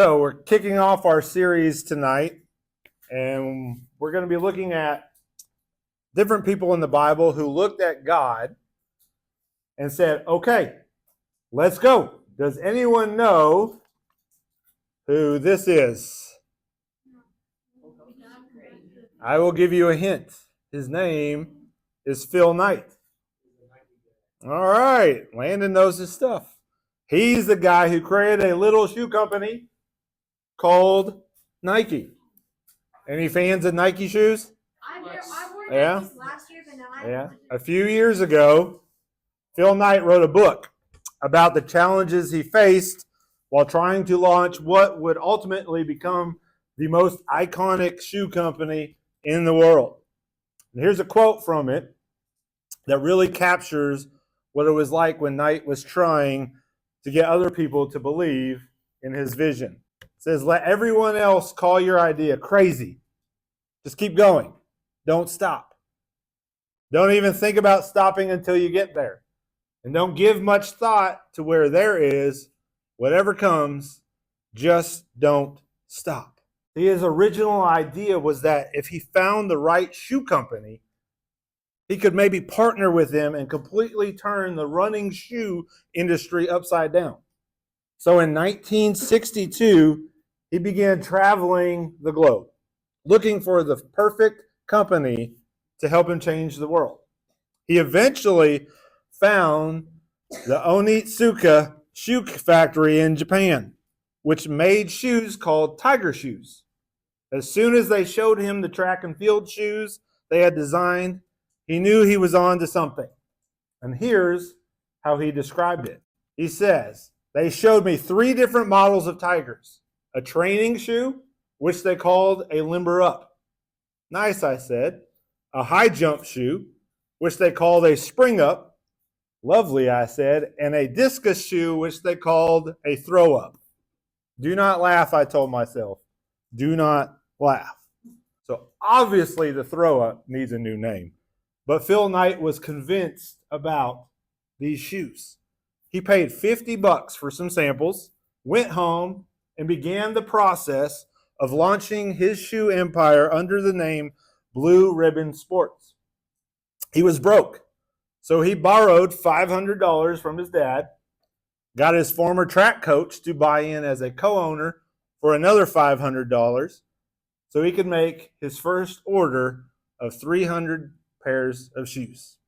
So we're kicking off our series tonight, and we're going to be looking at different people in the Bible who looked at God and said, okay, let's go. Does anyone know who this is? I will give you a hint. His name is Phil Knight. All right, Landon knows his stuff. He's the guy who created a little shoe company called Nike. Any fans of Nike shoes? I wore Nikes last year, but now Yeah. A few years ago, Phil Knight wrote a book about the challenges he faced while trying to launch what would ultimately become the most iconic shoe company in the world. And here's a quote from it that really captures what it was like when Knight was trying to get other people to believe in his vision. It says, "Let everyone else call your idea crazy. Just keep going. Don't stop. Don't even think about stopping until you get there. And don't give much thought to where there is. Whatever comes, just don't stop." His original idea was that if he found the right shoe company, he could maybe partner with them and completely turn the running shoe industry upside down. So in 1962, he began traveling the globe, looking for the perfect company to help him change the world. He eventually found the Onitsuka shoe factory in Japan, which made shoes called tiger shoes. As soon as they showed him the track and field shoes they had designed, he knew he was on to something. And here's how he described it. He says, "They showed me 3 different models of tigers. A training shoe, which they called a limber up. Nice, I said. A high jump shoe, which they called a spring up. Lovely, I said. And a discus shoe, which they called a throw up. Do not laugh, I told myself. Do not laugh." So obviously the throw up needs a new name. But Phil Knight was convinced about these shoes. He paid $50 for some samples, went home, and began the process of launching his shoe empire under the name Blue Ribbon Sports. He was broke, so he borrowed $500 from his dad, got his former track coach to buy in as a co-owner for another $500 so he could make his first order of 300 pairs of shoes.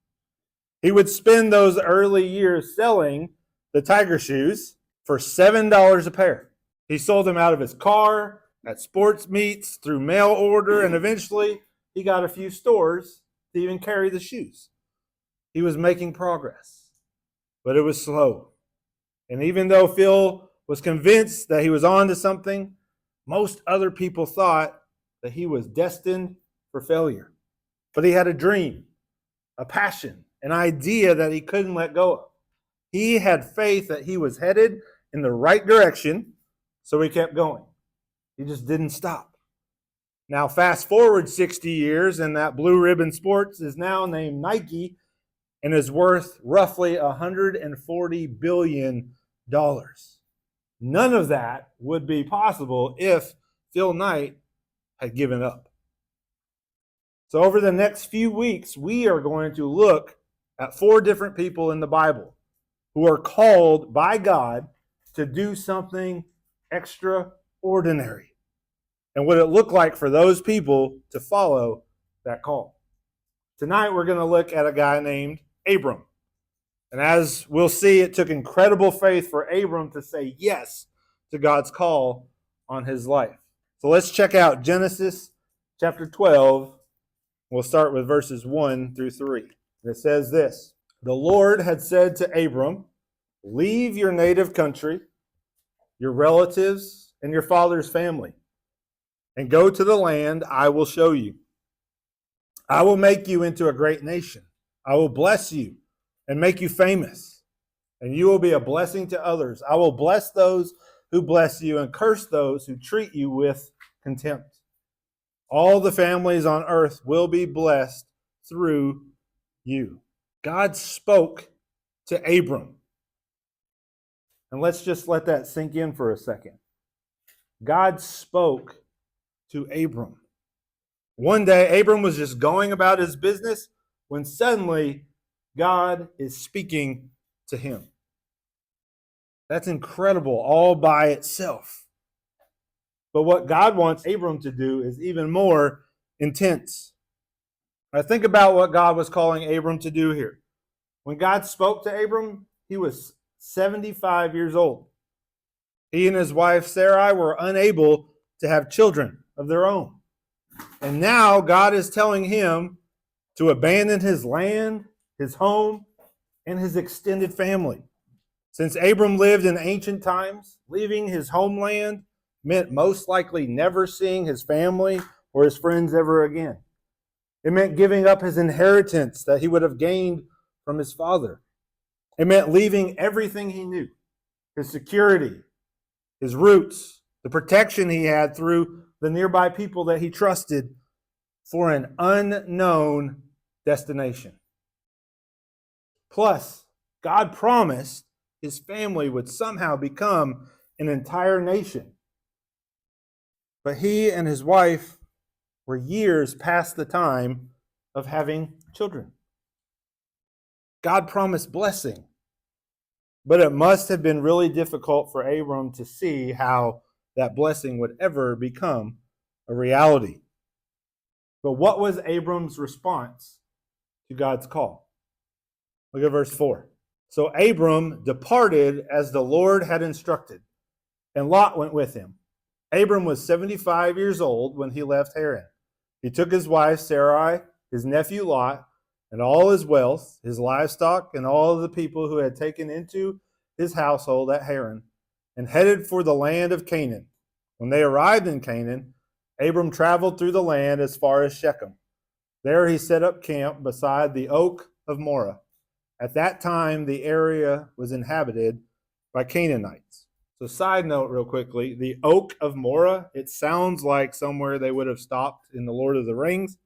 He would spend those early years selling the tiger shoes for $7 a pair. He sold them out of his car, at sports meets, through mail order, and eventually he got a few stores to even carry the shoes. He was making progress, but it was slow. And even though Phil was convinced that he was on to something, most other people thought that he was destined for failure. But he had a dream, a passion, an idea that he couldn't let go of. He had faith that he was headed in the right direction, so he kept going. He just didn't stop. Now, fast forward 60 years, and that Blue Ribbon Sports is now named Nike and is worth roughly $140 billion. None of that would be possible if Phil Knight had given up. So over the next few weeks, we are going to look at 4 different people in the Bible who are called by God to do something extraordinary, and what it looked like for those people to follow that call. Tonight, we're going to look at a guy named Abram. And as we'll see, it took incredible faith for Abram to say yes to God's call on his life. So let's check out Genesis chapter 12. We'll start with verses 1 through 3. And it says this: "The Lord had said to Abram, 'Leave your native country, your relatives, and your father's family, and go to the land I will show you. I will make you into a great nation. I will bless you and make you famous, and you will be a blessing to others. I will bless those who bless you and curse those who treat you with contempt. All the families on earth will be blessed through you.'" God spoke to Abram. And let's just let that sink in for a second. God spoke to Abram. One day, Abram was just going about his business when suddenly God is speaking to him. That's incredible all by itself. But what God wants Abram to do is even more intense. I think about what God was calling Abram to do here. When God spoke to Abram, he was 75 years old. He and his wife Sarai were unable to have children of their own. And now God is telling him to abandon his land, his home, and his extended family. Since Abram lived in ancient times, leaving his homeland meant most likely never seeing his family or his friends ever again. It meant giving up his inheritance that he would have gained from his father. It meant leaving everything he knew, his security, his roots, the protection he had through the nearby people that he trusted, for an unknown destination. Plus, God promised his family would somehow become an entire nation. But he and his wife were years past the time of having children. God promised blessing, but it must have been really difficult for Abram to see how that blessing would ever become a reality. But what was Abram's response to God's call? Look at verse 4. So Abram departed as the Lord had instructed, and Lot went with him. Abram was 75 years old when he left Haran. He took his wife Sarai, his nephew Lot, and all his wealth, his livestock, and all of the people who had taken into his household at Haran, and headed for the land of Canaan. When they arrived in Canaan, Abram traveled through the land as far as Shechem. There he set up camp beside the oak of Moreh. At that time, the area was inhabited by Canaanites. So side note real quickly, the oak of Moreh, it sounds like somewhere they would have stopped in the Lord of the Rings,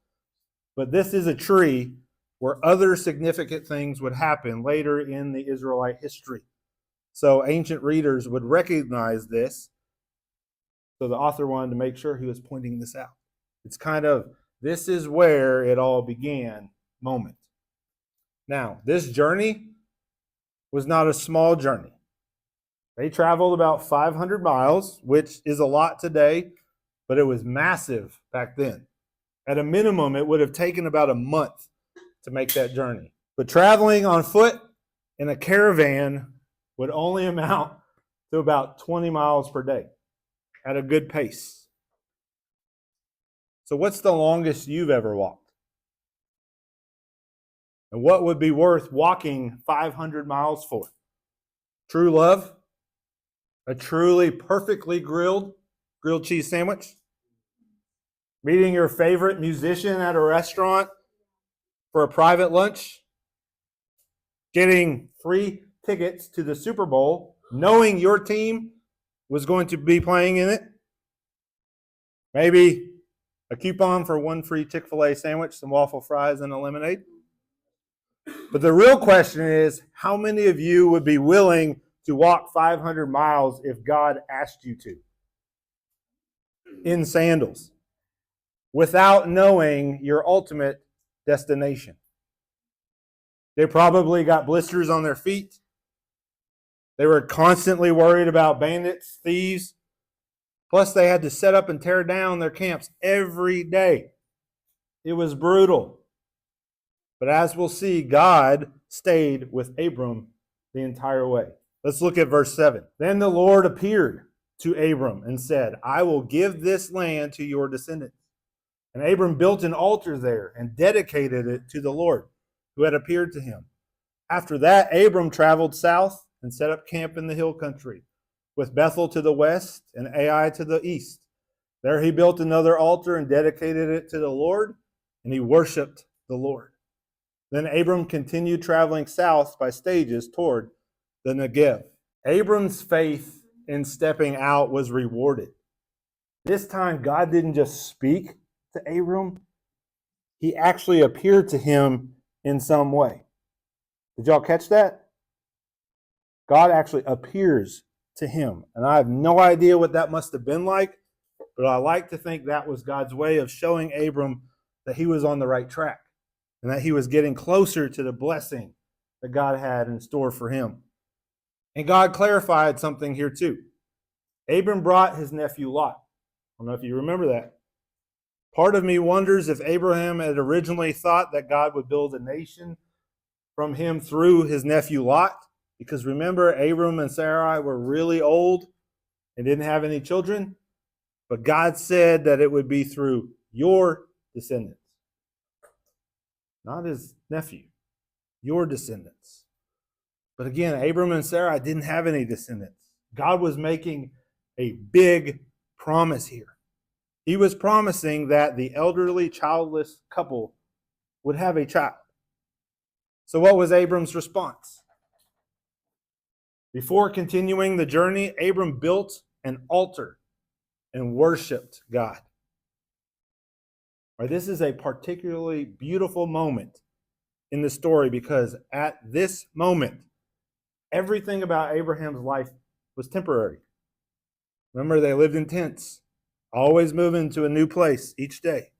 but this is a tree where other significant things would happen later in the Israelite history. So ancient readers would recognize this. So the author wanted to make sure he was pointing this out. It's kind of, this is where it all began moment. Now, this journey was not a small journey. They traveled about 500 miles, which is a lot today, but it was massive back then. At a minimum, it would have taken about a month to make that journey. But traveling on foot in a caravan would only amount to about 20 miles per day at a good pace. So what's the longest you've ever walked? And what would be worth walking 500 miles for? True love? A truly perfectly grilled cheese sandwich? Meeting your favorite musician at a restaurant for a private lunch? Getting free tickets to the Super Bowl, knowing your team was going to be playing in it? Maybe a coupon for one free Chick-fil-A sandwich, some waffle fries, and a lemonade? But the real question is, how many of you would be willing to walk 500 miles if God asked you to? In sandals, without knowing your ultimate destination. They probably got blisters on their feet. They were constantly worried about bandits, thieves. Plus, they had to set up and tear down their camps every day. It was brutal. But as we'll see, God stayed with Abram the entire way. Let's look at verse 7. Then the Lord appeared to Abram and said, I will give this land to your descendants. And Abram built an altar there and dedicated it to the Lord who had appeared to him. After that, Abram traveled south and set up camp in the hill country, with Bethel to the west and Ai to the east. There he built another altar and dedicated it to the Lord, and he worshiped the Lord. Then Abram continued traveling south by stages toward the Negev. Abram's faith in stepping out was rewarded. This time, God didn't just speak to Abram, he actually appeared to him in some way. Did y'all catch that? God actually appears to him. And I have no idea what that must have been like, but I like to think that was God's way of showing Abram that he was on the right track and that he was getting closer to the blessing that God had in store for him. And God clarified something here too. Abram brought his nephew Lot. I don't know if you remember that. Part of me wonders if Abraham had originally thought that God would build a nation from him through his nephew Lot. Because remember, Abram and Sarai were really old and didn't have any children. But God said that it would be through your descendants. Not his nephew, your descendants. But again, Abram and Sarai didn't have any descendants. God was making a big promise here. He was promising that the elderly, childless couple would have a child. So what was Abram's response? Before continuing the journey, Abram built an altar and worshiped God. Right, this is a particularly beautiful moment in the story because at this moment, everything about Abraham's life was temporary. Remember, they lived in tents, always moving to a new place each day.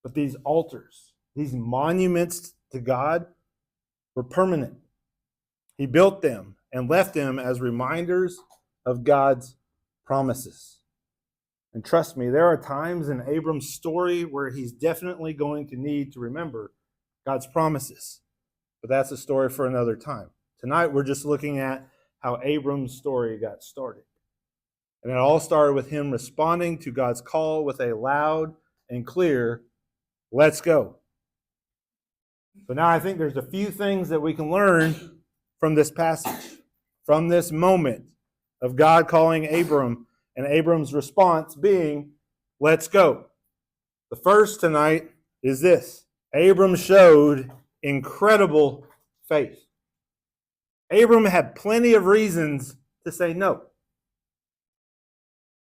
But these altars, these monuments to God, were permanent. He built them and left them as reminders of God's promises. And trust me, there are times in Abram's story where he's definitely going to need to remember God's promises. But that's a story for another time. Tonight, we're just looking at how Abram's story got started. And it all started with him responding to God's call with a loud and clear, "Let's go." So now I think there's a few things that we can learn from this passage, from this moment of God calling Abram and Abram's response being, "Let's go." The first tonight is this: Abram showed incredible faith. Abram had plenty of reasons to say no.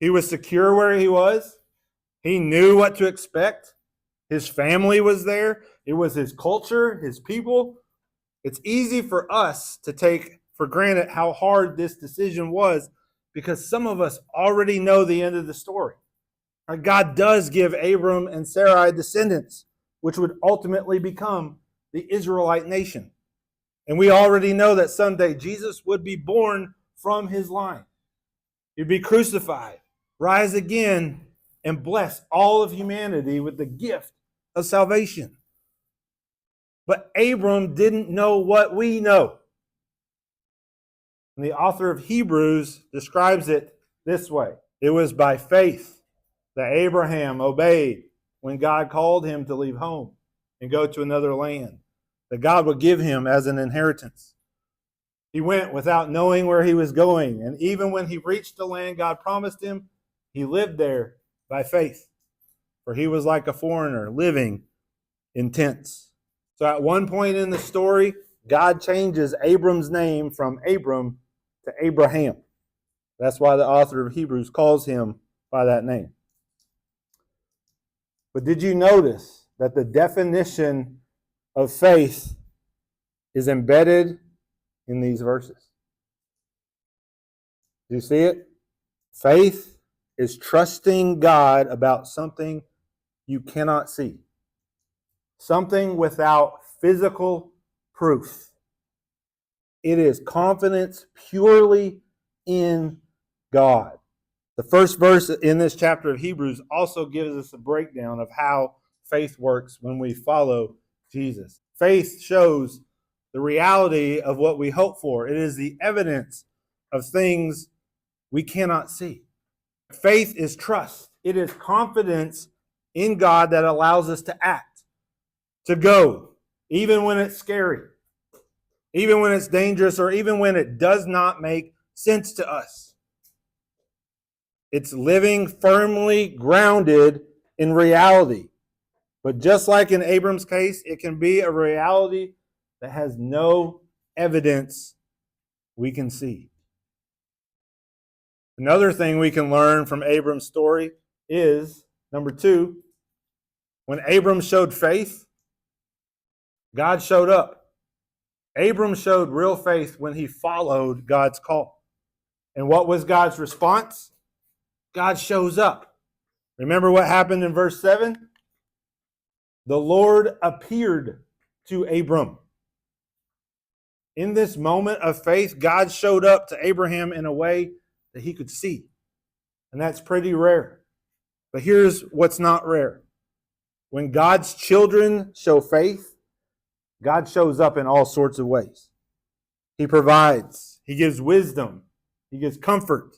He was secure where he was. He knew what to expect. His family was there. It was his culture, his people. It's easy for us to take for granted how hard this decision was because some of us already know the end of the story. God does give Abram and Sarai descendants, which would ultimately become the Israelite nation. And we already know that someday Jesus would be born from his line. He'd be crucified, rise again, and bless all of humanity with the gift of salvation. But Abram didn't know what we know. And the author of Hebrews describes it this way: it was by faith that Abraham obeyed when God called him to leave home and go to another land that God would give him as an inheritance. He went without knowing where he was going, and even when he reached the land God promised him, he lived there by faith, for he was like a foreigner living in tents. So at one point in the story, God changes Abram's name from Abram to Abraham. That's why the author of Hebrews calls him by that name. But did you notice that the definition of faith is embedded in these verses? Do you see it? Faith is trusting God about something you cannot see, something without physical proof. It is confidence purely in God. The first verse in this chapter of Hebrews also gives us a breakdown of how faith works when we follow Jesus. Faith shows the reality of what we hope for. It is the evidence of things we cannot see. Faith is trust. It is confidence in God that allows us to act, to go, even when it's scary, even when it's dangerous, or even when it does not make sense to us. It's living firmly grounded in reality. But just like in Abram's case, it can be a reality that has no evidence we can see. Another thing we can learn from Abram's story is, number 2, when Abram showed faith, God showed up. Abram showed real faith when he followed God's call. And what was God's response? God shows up. Remember what happened in verse 7? The Lord appeared to Abram. In this moment of faith, God showed up to Abraham in a way that he could see. And that's pretty rare. But here's what's not rare. When God's children show faith, God shows up in all sorts of ways. He provides. He gives wisdom. He gives comfort.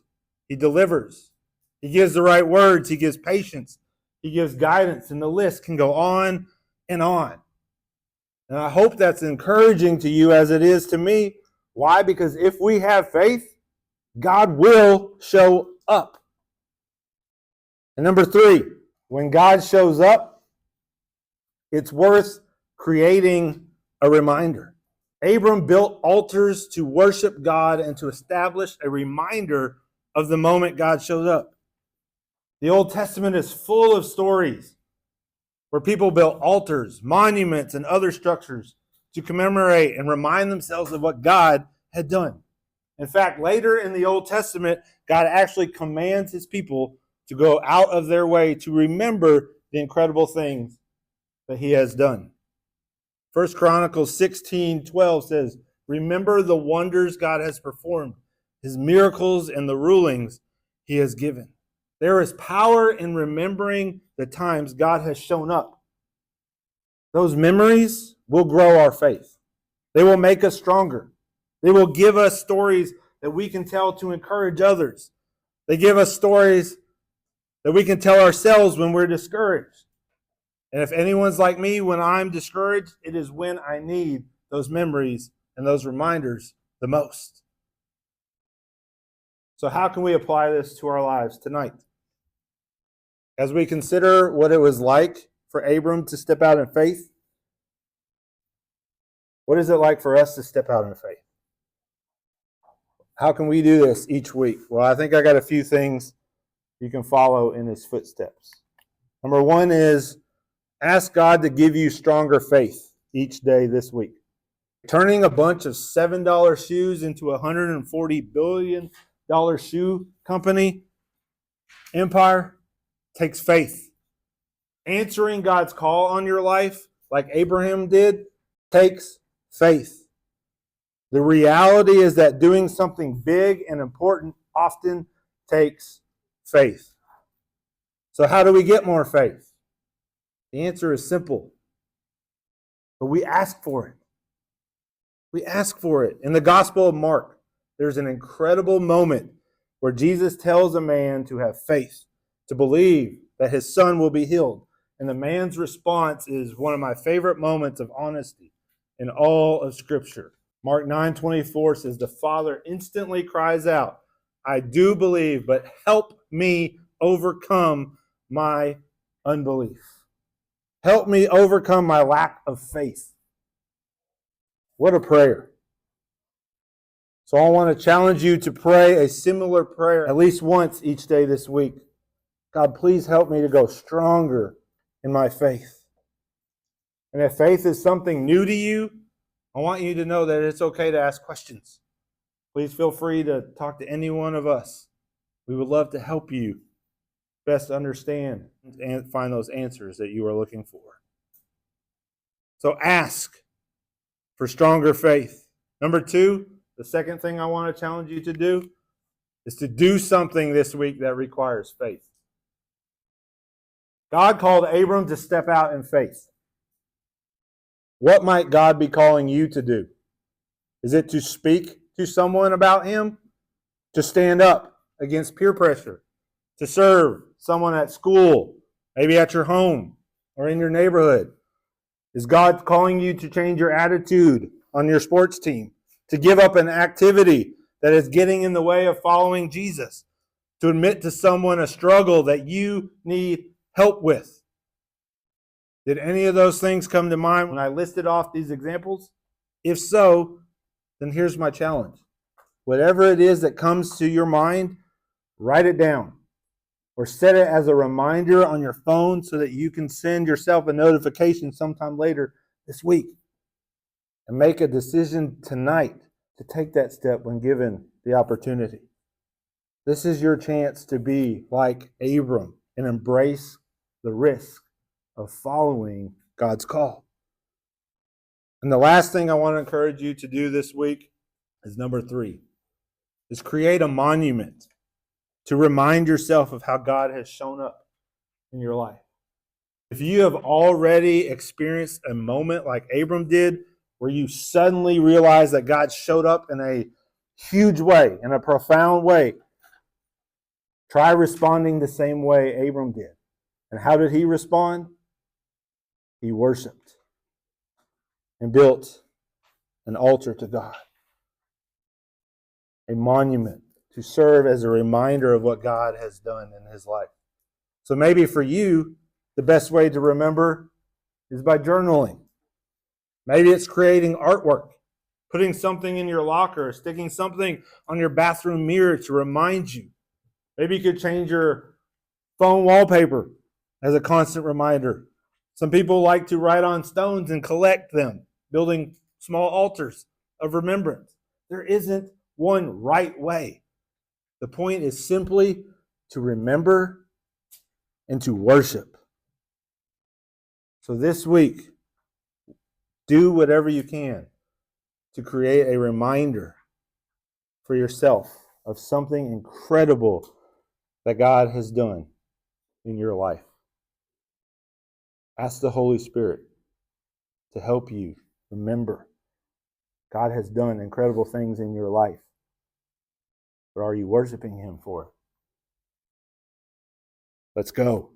He delivers. He gives the right words. He gives patience. He gives guidance. And the list can go on and on. And I hope that's encouraging to you as it is to me. Why? Because if we have faith, God will show up. And number 3, when God shows up, it's worth creating a reminder. Abram built altars to worship God and to establish a reminder of the moment God showed up. The Old Testament is full of stories where people built altars, monuments, and other structures to commemorate and remind themselves of what God had done. In fact, later in the Old Testament, God actually commands his people to go out of their way to remember the incredible things that he has done. 1 Chronicles 16:12 says, "Remember the wonders God has performed, his miracles and the rulings he has given." There is power in remembering the times God has shown up. Those memories will grow our faith. They will make us stronger. They will give us stories that we can tell to encourage others. They give us stories that we can tell ourselves when we're discouraged. And if anyone's like me, when I'm discouraged, it is when I need those memories and those reminders the most. So how can we apply this to our lives tonight? As we consider what it was like for Abram to step out in faith, what is it like for us to step out in faith? How can we do this each week? Well, I think I got a few things you can follow in his footsteps. Number 1 is ask God to give you stronger faith each day this week. Turning a bunch of $7 shoes into a $140 billion shoe company empire takes faith. Answering God's call on your life, like Abraham did, takes faith. The reality is that doing something big and important often takes faith. So how do we get more faith? The answer is simple. But we ask for it. We ask for it. In the Gospel of Mark, there's an incredible moment where Jesus tells a man to have faith, to believe that his son will be healed. And the man's response is one of my favorite moments of honesty in all of Scripture. Mark 9:24 says, the father instantly cries out, "I do believe, but help me overcome my unbelief. Help me overcome my lack of faith." What a prayer. So I want to challenge you to pray a similar prayer at least once each day this week. God, please help me to go stronger in my faith. And if faith is something new to you, I want you to know that it's okay to ask questions. Please feel free to talk to any one of us. We would love to help you best understand and find those answers that you are looking for. So ask for stronger faith. Number 2, the second thing I want to challenge you to do is to do something this week that requires faith. God called Abram to step out in faith. What might God be calling you to do? Is it to speak to someone about him? To stand up against peer pressure? To serve someone at school, maybe at your home or in your neighborhood? Is God calling you to change your attitude on your sports team? To give up an activity that is getting in the way of following Jesus? To admit to someone a struggle that you need help with? Did any of those things come to mind when I listed off these examples? If so, then here's my challenge. Whatever it is that comes to your mind, write it down or set it as a reminder on your phone so that you can send yourself a notification sometime later this week. And make a decision tonight to take that step when given the opportunity. This is your chance to be like Abram and embrace the risk of following God's call. And the last thing I want to encourage you to do this week is number 3, is create a monument to remind yourself of how God has shown up in your life. If you have already experienced a moment like Abram did, where you suddenly realize that God showed up in a huge way, in a profound way, try responding the same way Abram did. And how did he respond? He worshiped and built an altar to God, a monument to serve as a reminder of what God has done in his life. So maybe for you, the best way to remember is by journaling. Maybe it's creating artwork, putting something in your locker, sticking something on your bathroom mirror to remind you. Maybe you could change your phone wallpaper as a constant reminder. Some people like to write on stones and collect them, building small altars of remembrance. There isn't one right way. The point is simply to remember and to worship. So this week, do whatever you can to create a reminder for yourself of something incredible that God has done in your life. Ask the Holy Spirit to help you remember God has done incredible things in your life. But are you worshiping Him for it? Let's go.